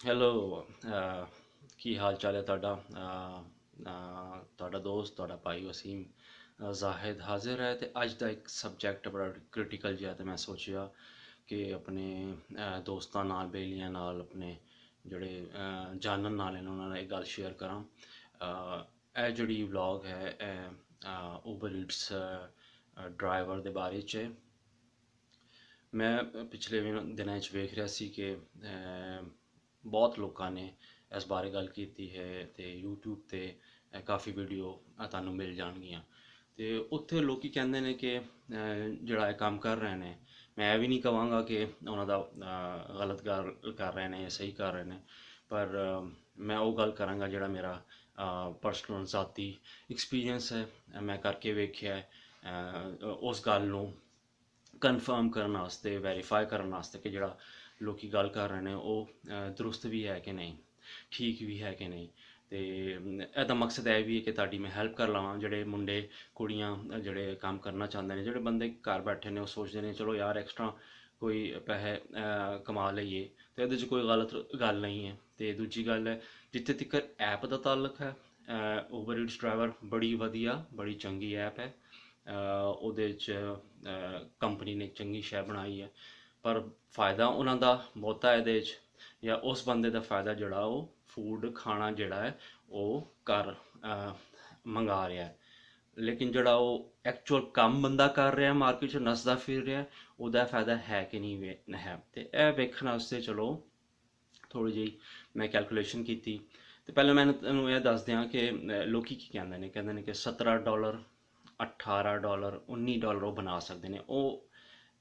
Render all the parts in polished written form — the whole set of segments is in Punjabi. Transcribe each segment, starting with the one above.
ਹੈਲੋ। ਕੀ ਹਾਲ ਚਾਲ ਹੈ ਤੁਹਾਡਾ? ਤੁਹਾਡਾ ਦੋਸਤ, ਤੁਹਾਡਾ ਭਾਈ ਵਸੀਮ ਜ਼ਾਹਿਦ ਹਾਜ਼ਰ ਹੈ। ਤੇ ਅੱਜ ਦਾ ਇੱਕ ਸਬਜੈਕਟ ਬੜਾ ਕ੍ਰਿਟੀਕਲ ਜਿਹਾ, ਤੇ ਮੈਂ ਸੋਚਿਆ ਕਿ ਆਪਣੇ ਦੋਸਤਾਂ ਨਾਲ, ਬੇਲੀਆਂ ਨਾਲ, ਆਪਣੇ ਜਿਹੜੇ ਜਾਣਨ ਨਾਲ ਇਹਨਾਂ ਨਾਲ ਇਹ ਗੱਲ ਸ਼ੇਅਰ ਕਰਾਂ। ਇਹ ਜਿਹੜੀ ਵਲੌਗ ਹੈ ਇਹ ਉਬਰ ਈਟਸ ਡਰਾਈਵਰ ਦੇ ਬਾਰੇ 'ਚ ਹੈ। ਮੈਂ ਪਿਛਲੇ ਦਿਨਾਂ 'ਚ ਵੇਖ ਰਿਹਾ ਸੀ ਕਿ ਬਹੁਤ ਲੋਕਾਂ ਨੇ ਇਸ ਬਾਰੇ ਗੱਲ ਕੀਤੀ ਹੈ, ਤੇ YouTube ਤੇ ਕਾਫੀ ਵੀਡੀਓ ਤੁਹਾਨੂੰ ਮਿਲ ਜਾਣਗੀਆਂ। ਤੇ ਉੱਥੇ ਲੋਕੀ ਕਹਿੰਦੇ ਨੇ ਕਿ ਜਿਹੜਾ ਇਹ ਕੰਮ ਕਰ ਰਹੇ ਨੇ, ਮੈਂ ਇਹ ਵੀ ਨਹੀਂ ਕਹਾਂਗਾ ਕਿ ਉਹਨਾਂ ਦਾ ਗਲਤ ਕਰ ਰਹੇ ਨੇ ਜਾਂ ਸਹੀ ਕਰ ਰਹੇ ਨੇ, ਪਰ ਮੈਂ ਉਹ ਗੱਲ ਕਰਾਂਗਾ ਜਿਹੜਾ ਮੇਰਾ ਪਰਸਨਲ ਜ਼ਾਤੀ ਐਕਸਪੀਰੀਅੰਸ ਹੈ। ਮੈਂ ਕਰਕੇ ਵੇਖਿਆ ਉਸ ਗੱਲ ਨੂੰ ਕਨਫਰਮ ਕਰਨ ਵਾਸਤੇ, ਵੈਰੀਫਾਈ ਕਰਨ ਵਾਸਤੇ ਕਿ ਜਿਹੜਾ ਲੋਕੀ ਗੱਲ ਕਰ ਰਹੇ ਨੇ ਉਹ ਦਰੁਸਤ ਵੀ ਹੈ ਕਿ ਨਹੀਂ, ਠੀਕ ਵੀ ਹੈ ਕਿ ਨਹੀਂ। ਤੇ ਇਹਦਾ ਮਕਸਦ ਇਹ ਵੀ ਹੈ ਕਿ ਤੁਹਾਡੀ ਮੈਂ ਹੈਲਪ ਕਰ ਲਵਾਂ। ਜਿਹੜੇ ਮੁੰਡੇ ਕੁੜੀਆਂ ਜਿਹੜੇ ਕੰਮ ਕਰਨਾ ਚਾਹੁੰਦੇ ਨੇ, ਜਿਹੜੇ ਬੰਦੇ ਘਰ ਬੈਠੇ ਨੇ, ਉਹ ਸੋਚਦੇ ਨੇ ਚਲੋ ਯਾਰ ਐਕਸਟਰਾ ਕੋਈ ਪੈਸੇ ਕਮਾ ਲਈਏ, ਤੇ ਇਹਦੇ 'ਚ ਕੋਈ ਗਲਤ ਗੱਲ ਨਹੀਂ ਹੈ। ਤੇ ਦੂਜੀ ਗੱਲ ਹੈ, ਜਿੱਥੇ ਤੱਕ ਐਪ ਦਾ ਤਾਲੁਕ ਹੈ, ਉਬਰ ਈਟਸ ਡਰਾਈਵਰ ਬੜੀ ਵਧੀਆ, ਬੜੀ ਚੰਗੀ ਐਪ ਹੈ। ਉਹਦੇ 'ਚ ਕੰਪਨੀ ਨੇ ਇੱਕ ਚੰਗੀ ਸ਼ੈ ਬਣਾਈ ਹੈ, ਪਰ ਫਾਇਦਾ ਉਹਨਾਂ ਦਾ ਬਹੁਤਾ ਇਹਦੇ 'ਚ, ਜਾਂ ਉਸ ਬੰਦੇ ਦਾ ਫਾਇਦਾ ਜਿਹੜਾ ਉਹ ਫੂਡ ਖਾਣਾ ਜਿਹੜਾ ਹੈ ਉਹ ਘਰ ਮੰਗਾ ਰਿਹਾ ਹੈ। ਲੇਕਿਨ ਜਿਹੜਾ ਉਹ ਐਕਚੁਅਲ ਕੰਮ ਬੰਦਾ ਕਰ ਰਿਹਾ, ਮਾਰਕੀਟ 'ਚ ਨੱਸਦਾ ਫਿਰ ਰਿਹਾ, ਉਹਦਾ ਫਾਇਦਾ ਹੈ ਕਿ ਨਹੀਂ ਹੈ। ਤੇ ਇਹ ਵੇਖਣ ਵਾਸਤੇ ਚਲੋ ਥੋੜ੍ਹੀ ਜਿਹੀ ਮੈਂ ਕੈਲਕੂਲੇਸ਼ਨ ਕੀਤੀ। ਤੇ ਪਹਿਲਾਂ ਮੈਂ ਤੁਹਾਨੂੰ ਇਹ ਦੱਸ ਦਿਆਂ ਕਿ ਲੋਕੀ ਕੀ ਕਹਿੰਦੇ ਨੇ ਕਿ $17, $18, $19 ਉਹ ਬਣਾ ਸਕਦੇ ਨੇ। ਉਹ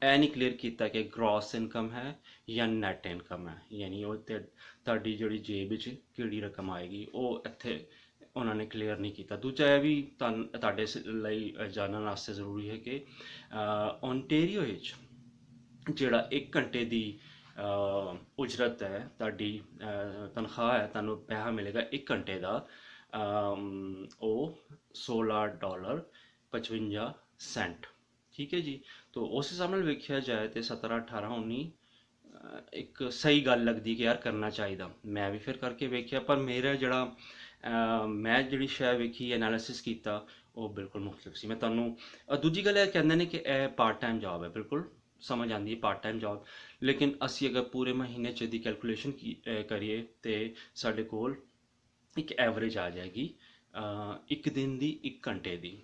ਇਹ ਨਹੀਂ ਕਲੀਅਰ ਕੀਤਾ ਕਿ ਗ੍ਰੋਸ ਇਨਕਮ ਹੈ ਜਾਂ ਨੈਟ ਇਨਕਮ ਹੈ, ਯਾਨੀ ਉਹ ਤੇ ਤੁਹਾਡੀ ਜਿਹੜੀ ਜੇਬ ਵਿੱਚ ਕਿਹੜੀ ਰਕਮ ਆਏਗੀ, ਉਹ ਇੱਥੇ ਉਹਨਾਂ ਨੇ ਕਲੀਅਰ ਨਹੀਂ ਕੀਤਾ। ਦੂਜਾ ਇਹ ਵੀ ਤੁਹਾਡੇ ਲਈ ਜਾਣਨ ਵਾਸਤੇ ਜ਼ਰੂਰੀ ਹੈ ਕਿ ਓਨਟੇਰੀਓ ਵਿੱਚ ਜਿਹੜਾ 1 ਘੰਟੇ ਦੀ ਉਜਰਤ ਹੈ, ਤੁਹਾਡੀ ਤਨਖਾਹ ਹੈ, ਤੁਹਾਨੂੰ ਪੈਸਾ ਮਿਲੇਗਾ 1 ਘੰਟੇ ਦਾ, ਉਹ $16.55। ਠੀਕ ਹੈ ਜੀ। ਤੋ ਉਸ ਹਿਸਾਬ ਨਾਲ ਵੇਖਿਆ ਜਾਏ ਤੇ 17, 18, 19 ਇੱਕ ਸਹੀ ਗੱਲ ਲੱਗਦੀ ਕਿ ਯਾਰ ਕਰਨਾ ਚਾਹੀਦਾ। ਮੈਂ ਵੀ ਫਿਰ ਕਰਕੇ ਵੇਖਿਆ, ਪਰ ਮੇਰਾ ਜਿਹੜਾ ਮੈਂ ਜਿਹੜੀ ਸ਼ੈ ਵੇਖੀ, ਐਨਾਲਿਸਿਸ ਕੀਤਾ, ਉਹ ਬਿਲਕੁਲ ਮੁਖਤਲਿਫ ਸੀ। ਮੈਂ ਤੁਹਾਨੂੰ ਦੂਜੀ ਗੱਲ ਇਹ ਕਹਿੰਦੇ ਨੇ ਕਿ ਇਹ ਪਾਰਟ ਟਾਈਮ ਜੌਬ ਹੈ, ਬਿਲਕੁਲ ਸਮਝ ਆਉਂਦੀ ਹੈ ਪਾਰਟ ਟਾਈਮ ਜੌਬ। ਲੇਕਿਨ ਅਸੀਂ ਅਗਰ ਪੂਰੇ ਮਹੀਨੇ 'ਚ ਦੀ ਕੈਲਕੂਲੇਸ਼ਨ ਕਰੀਏ ਤੇ ਸਾਡੇ ਕੋਲ ਇੱਕ ਐਵਰੇਜ ਆ ਜਾਏਗੀ 1 ਦਿਨ ਦੀ, 1 ਘੰਟੇ ਦੀ।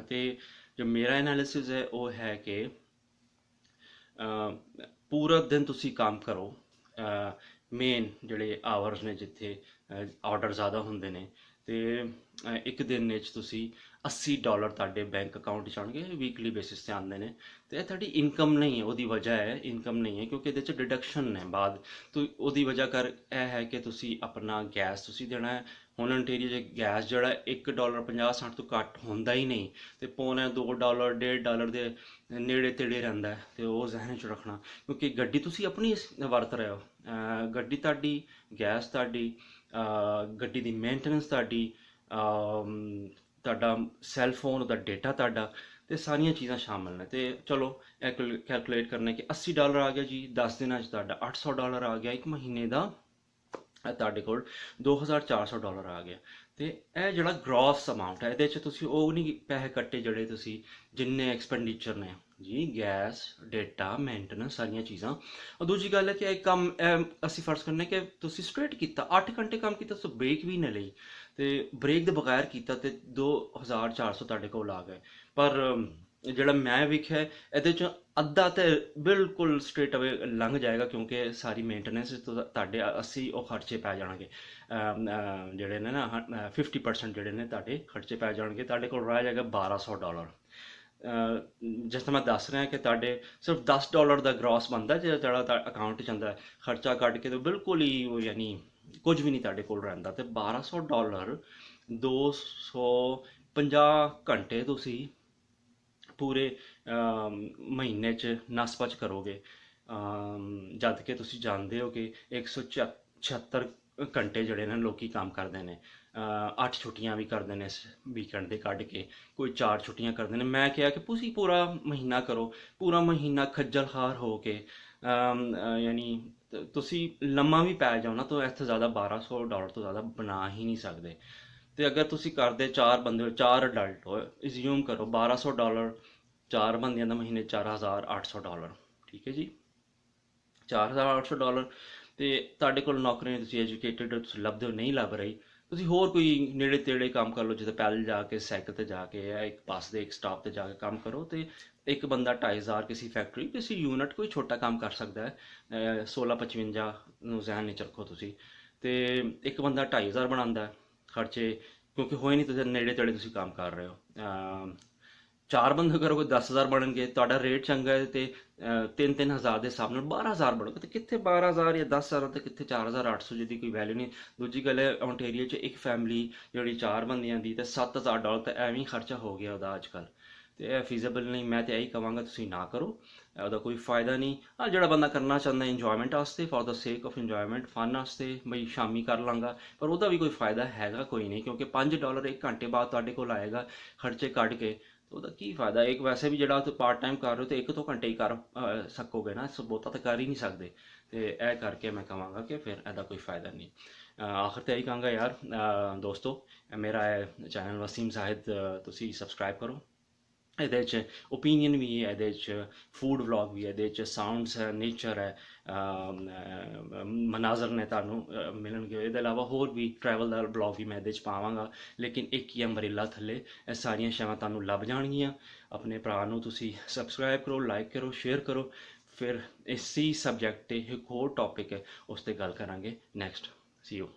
ਤੇ ਜੋ ਮੇਰਾ ਐਨਾਲਿਸਿਸ ਹੈ ਉਹ ਹੈ ਕਿ ਪੂਰਾ ਦਿਨ ਤੁਸੀਂ ਕੰਮ ਕਰੋ, ਮੇਨ ਜਿਹੜੇ ਆਵਰਸ ਨੇ ਜਿੱਥੇ ਆਰਡਰ ਜ਼ਿਆਦਾ ਹੁੰਦੇ ਨੇ, ਤੇ ਇੱਕ ਦਿਨ ਵਿੱਚ ਤੁਸੀਂ $80 ਤੁਹਾਡੇ ਬੈਂਕ ਅਕਾਊਂਟ 'ਚ ਆਉਣਗੇ, ਵੀਕਲੀ ਬੇਸਿਸ 'ਤੇ ਆਉਂਦੇ ਨੇ। ਤੇ ਇਹ ਤੁਹਾਡੀ ਇਨਕਮ ਨਹੀਂ ਹੈ, ਉਹਦੀ ਵਜ੍ਹਾ ਹੈ ਇਨਕਮ ਨਹੀਂ ਹੈ, ਕਿਉਂਕਿ ਇਹਦੇ 'ਚ ਡਿਡਕਸ਼ਨ ਨੇ ਬਾਅਦ ਤੋਂ। ਉਹਦੀ ਵਜ੍ਹਾ ਕਰ ਇਹ ਹੈ ਕਿ ਤੁਸੀਂ ਆਪਣਾ ਗੈਸ ਤੁਸੀਂ ਦੇਣਾ ਹੈ। ਹੁਣ ontario 'ਚ ਗੈਸ ਜਿਹੜਾ $1.50 ਤੋਂ ਘੱਟ ਹੁੰਦਾ ਹੀ ਨਹੀਂ, ਤੇ ਪੌਣੇ $2, $1.5 ਦੇ ਨੇੜੇ ਤੇੜੇ ਰਹਿੰਦਾ ਹੈ। ਤੇ ਉਹ ਜ਼ਹਿਨ 'ਚ ਰੱਖਣਾ, ਕਿਉਂਕਿ ਗੱਡੀ ਤੁਸੀਂ ਆਪਣੀ ਵਰਤ ਰਹੇ ਹੋ, ਗੱਡੀ ਤੁਹਾਡੀ, ਗੈਸ ਤੁਹਾਡੀ, ਗੱਡੀ ਦੀ ਮੇਨਟੇਨੈਂਸ ਤੁਹਾਡੀ, ਤੁਹਾਡਾ ਸੈੱਲ ਫੋਨ ਦਾ ਡੇਟਾ ਤੁਹਾਡਾ, ਤੇ ਸਾਰੀਆਂ ਚੀਜ਼ਾਂ ਸ਼ਾਮਲ ਨੇ। ਤੇ ਚਲੋ ਕੈਲਕੂਲੇਟ ਕਰਨੇ ਕਿ $80 ਆ ਗਿਆ ਜੀ, 10 ਦਿਨਾਂ 'ਚ ਤੁਹਾਡਾ $800 ਆ ਗਿਆ, ਇੱਕ ਮਹੀਨੇ ਦਾ ਤੁਹਾਡੇ ਕੋਲ $2400 ਆ ਗਿਆ। ਤੇ ਇਹ ਜਿਹੜਾ ਗ੍ਰੋਸ ਅਮਾਊਂਟ ਹੈ, ਇਹਦੇ 'ਚ ਤੁਸੀਂ ਉਹ ਨਹੀਂ ਪੈਸੇ ਕੱਟੇ ਜਿਹੜੇ ਤੁਸੀਂ ਜਿੰਨੇ ਐਕਸਪੈਂਡੀਚਰ ਨੇ ਜੀ, ਗੈਸ, ਡੇਟਾ, ਮੇਨਟੇਨੈਂਸ, ਸਾਰੀਆਂ ਚੀਜ਼ਾਂ। ਔਰ ਦੂਜੀ ਗੱਲ ਹੈ ਕਿ ਇਹ ਕੰਮ ਅਸੀਂ ਫਰਜ਼ ਕਰਨੇ ਕਿ ਤੁਸੀਂ ਸਟ੍ਰੇਟ ਕੀਤਾ, 8 ਘੰਟੇ ਕੰਮ ਕੀਤਾ, ਸੋ ਬ੍ਰੇਕ ਵੀ ਨਾ ਲਈ, ਤੇ ਬ੍ਰੇਕ ਦੇ ਬਗੈਰ ਕੀਤਾ, ਤੇ $2400 ਤੁਹਾਡੇ ਕੋਲ ਆ ਗਏ। ਪਰ ਜਿਹੜਾ ਮੈਂ ਵੇਖਿਆ ਇਹਦੇ 'ਚ ਅੱਧਾ ਤੇ ਬਿਲਕੁਲ ਸਟ੍ਰੇਟ ਅਵੇ ਲੰਘ ਜਾਏਗਾ, ਕਿਉਂਕਿ ਸਾਰੀ ਮੇਨਟੇਨੈਂਸ ਤੋਂ ਤੁਹਾਡੇ 80 ਉਹ ਖਰਚੇ ਪੈ ਜਾਣਗੇ। ਜਿਹੜੇ ਨੇ ਨਾ 50% ਜਿਹੜੇ ਨੇ ਤੁਹਾਡੇ ਖਰਚੇ ਪੈ ਜਾਣਗੇ, ਤੁਹਾਡੇ ਕੋਲ ਰਹਿ ਜਾਏਗਾ $1200। ਜਿਸ ਤਰ੍ਹਾਂ ਮੈਂ ਦੱਸ ਰਿਹਾ ਕਿ ਤੁਹਾਡੇ ਸਿਰਫ $10 ਦਾ ਗ੍ਰੋਸ ਬਣਦਾ ਜਿਹੜਾ ਅਕਾਊਂਟ 'ਚ ਆਉਂਦਾ, ਖਰਚਾ ਕੱਢ ਕੇ ਤਾਂ ਬਿਲਕੁਲ ਹੀ ਉਹ ਯਾਨੀ ਕੁਝ ਵੀ ਨਹੀਂ ਤੁਹਾਡੇ ਕੋਲ ਰਹਿੰਦਾ। ਤੇ $1200 250 ਘੰਟੇ ਤੁਸੀਂ ਪੂਰੇ ਮਹੀਨੇ 'ਚ ਨਸਪਚ ਕਰੋਗੇ, ਜਦ ਕਿ ਤੁਸੀਂ ਜਾਣਦੇ ਹੋ ਕਿ 176 ਘੰਟੇ ਜਿਹੜੇ ਨੇ ਲੋਕੀ ਕੰਮ ਕਰਦੇ ਨੇ, 8 ਛੁੱਟੀਆਂ ਵੀ ਕਰਦੇ ਨੇ ਵੀਕਐਂਡ ਦੇ ਕੱਢ ਕੇ, ਕੋਈ 4 ਛੁੱਟੀਆਂ ਕਰਦੇ ਨੇ। ਮੈਂ ਕਿਹਾ ਕਿ ਤੁਸੀਂ ਪੂਰਾ ਮਹੀਨਾ ਕਰੋ, ਪੂਰਾ ਮਹੀਨਾ ਖੱਜਲ ਖਾਰ ਹੋ ਕੇ, ਯਾਨੀ ਤੇ ਤੁਸੀਂ ਲੰਮਾ ਵੀ ਪੈ ਜਾਓ ਨਾ ਤਾਂ ਇੱਥੇ ਜ਼ਿਆਦਾ $1200 ਤੋਂ ਜ਼ਿਆਦਾ ਬਣਾ ਹੀ ਨਹੀਂ ਸਕਦੇ। ਤੇ ਅਗਰ ਤੁਸੀਂ ਕਰਦੇ 4 ਬੰਦੇ ਹੋ, 4 ਅਡਲਟ ਹੋ, ਅਸਿਊਮ ਕਰੋ $1200, 4 ਬੰਦਿਆਂ ਦਾ ਮਹੀਨੇ $4800, ਠੀਕ ਹੈ ਜੀ। $4800 ਤੇ ਤੁਹਾਡੇ ਕੋਲ ਨੌਕਰੀ ਨਹੀਂ, ਤੁਸੀਂ ਐਜੂਕੇਟਡ ਹੋ, ਤੁਸੀਂ ਲੱਭਦੇ ਹੋ, ਨਹੀਂ ਲੱਭ ਰਹੀ, ਤੁਸੀਂ ਹੋਰ ਕੋਈ ਨੇੜੇ ਤੇੜੇ ਕੰਮ ਕਰ ਲਓ, ਜਿੱਥੇ ਪੈਦਲ ਜਾ ਕੇ, ਸਾਈਕਲ ਤੇ ਜਾ ਕੇ, ਜਾਂ ਇੱਕ ਬੱਸ ਦੇ ਇੱਕ ਸਟਾਪ ਤੇ ਜਾ ਕੇ ਕੰਮ ਕਰੋ। ਤੇ ਇੱਕ ਬੰਦਾ 2500 ਕਿਸੇ ਫੈਕਟਰੀ, ਕਿਸੇ ਯੂਨਿਟ, ਕੋਈ ਛੋਟਾ ਕੰਮ ਕਰ ਸਕਦਾ ਹੈ। 1655 ਨੂੰ ਜ਼ਹਿਨ ਵਿੱਚ ਰੱਖੋ ਤੁਸੀਂ। ਤੇ ਇੱਕ ਬੰਦਾ 2500 ਬਣਾਉਂਦਾ ਖਰਚੇ, ਕਿਉਂਕਿ ਹੋਏ ਨਹੀਂ ਤੁਸੀਂ ਨੇੜੇ ਤੇੜੇ ਤੁਸੀਂ ਕੰਮ ਕਰ ਰਹੇ ਹੋ। 4 ਬੰਦੇ ਕਰੋਗੇ 10,000 ਬਣਨਗੇ, ਤੁਹਾਡਾ ਰੇਟ ਚੰਗਾ ਹੈ ਤੇ 3-3 ਹਜ਼ਾਰ ਦੇ ਹਿਸਾਬ ਨਾਲ 12,000 ਬਣੋਗੇ। ਤੇ ਕਿੱਥੇ 12,000 ਜਾਂ 10,000 ਤੇ ਕਿੱਥੇ 4,800, ਜਿਹਦੀ ਕੋਈ ਵੈਲਿਊ ਨਹੀਂ। ਦੂਜੀ ਗੱਲ ਹੈ, ਓਨਟਾਰੀਓ 'ਚ ਇੱਕ ਫੈਮਿਲੀ ਜਿਹੜੀ 4 ਬੰਦਿਆਂ ਦੀ, ਤੇ $7,000 ਤਾਂ ਐਵੇਂ ਹੀ ਖਰਚਾ ਹੋ ਗਿਆ ਉਹਦਾ ਅੱਜ ਕੱਲ੍ਹ। ਤੇ ਇਹ ਫੀਜ਼ੇਬਲ ਨਹੀਂ। ਮੈਂ ਤਾਂ ਇਹੀ ਕਹਾਂਗਾ ਤੁਸੀਂ ਨਾ ਕਰੋ, ਉਹਦਾ ਕੋਈ ਫਾਇਦਾ ਨਹੀਂ। ਹਾਂ, ਜਿਹੜਾ ਬੰਦਾ ਕਰਨਾ ਚਾਹੁੰਦਾ ਇੰਜੋਇਮੈਂਟ ਵਾਸਤੇ, ਫॉर द ਸੇਕ ਆਫ ਇੰਜੋਇਮੈਂਟ, ਫਨ ਵਾਸਤੇ, ਬਈ ਸ਼ਾਮੀ ਕਰ ਲਾਂਗਾ, ਪਰ ਉਹਦਾ ਵੀ ਕੋਈ ਫਾਇਦਾ ਹੈਗਾ ਕੋਈ ਨਹੀਂ, ਕਿਉਂਕਿ $5 1 ਘੰਟੇ ਬਾਅਦ ਤੁਹਾਡੇ ਕੋਲ ਆਏਗਾ ਖਰਚੇ ਕੱਢ ਕੇ। ਉਹਦਾ ਕੀ ਫਾਇਦਾ। ਇੱਕ ਵੈਸੇ ਵੀ ਜਿਹੜਾ ਤੁਸੀਂ ਪਾਰਟ ਟਾਈਮ ਕਰ ਰਹੇ ਹੋ ਤੇ 1-2 ਘੰਟੇ ਹੀ ਕਰ ਸਕੋਗੇ ਨਾ, ਬਹੁਤਾ ਤਾਂ ਕਰ ਹੀ ਨਹੀਂ ਸਕਦੇ। ਤੇ ਇਹ ਕਰਕੇ ਮੈਂ ਕਹਾਂਗਾ ਕਿ ਫਿਰ ਇਹਦਾ ਕੋਈ ਫਾਇਦਾ ਨਹੀਂ। ਆਖਰ ਤੇ ਇਹੀ ਕਹਾਂਗਾ ਯਾਰ, ਦੋਸਤੋ, ਮੇਰਾ ਚੈਨਲ ਵਸੀਮ ਜ਼ਾਹਿਦ ਤੁਸੀਂ ਸਬਸਕ੍ਰਾਈਬ ਕਰੋ। ਇਹਦੇ 'ਚ ਓਪੀਨੀਅਨ ਵੀ ਹੈ, ਇਹਦੇ 'ਚ ਫੂਡ ਵਲੌਗ ਵੀ ਹੈ, ਇਹਦੇ 'ਚ ਸਾਊਂਡਸ ਹੈ, ਨੇਚਰ ਹੈ, ਮਨਾਜ਼ਰ ਨੇ ਤੁਹਾਨੂੰ ਮਿਲਣਗੇ। ਇਹਦੇ ਇਲਾਵਾ ਹੋਰ ਵੀ ਟਰੈਵਲ ਦਾ ਵਲੌਗ ਵੀ ਮੈਂ ਇਹਦੇ 'ਚ ਪਾਵਾਂਗਾ, ਲੇਕਿਨ ਇੱਕ ਹੀ ਅੰਬਰੇਲਾ ਥੱਲੇ ਇਹ ਸਾਰੀਆਂ ਸ਼ੈਵਾਂ ਤੁਹਾਨੂੰ ਲੱਭ ਜਾਣਗੀਆਂ। ਆਪਣੇ ਭਰਾ ਨੂੰ ਤੁਸੀਂ ਸਬਸਕ੍ਰਾਈਬ ਕਰੋ, ਲਾਈਕ ਕਰੋ, ਸ਼ੇਅਰ ਕਰੋ। ਫਿਰ ਇਸੀ ਸਬਜੈਕਟ 'ਤੇ ਇੱਕ ਹੋਰ ਟੌਪਿਕ ਹੈ, ਉਸ 'ਤੇ ਗੱਲ ਕਰਾਂਗੇ ਨੈਕਸਟ। C you.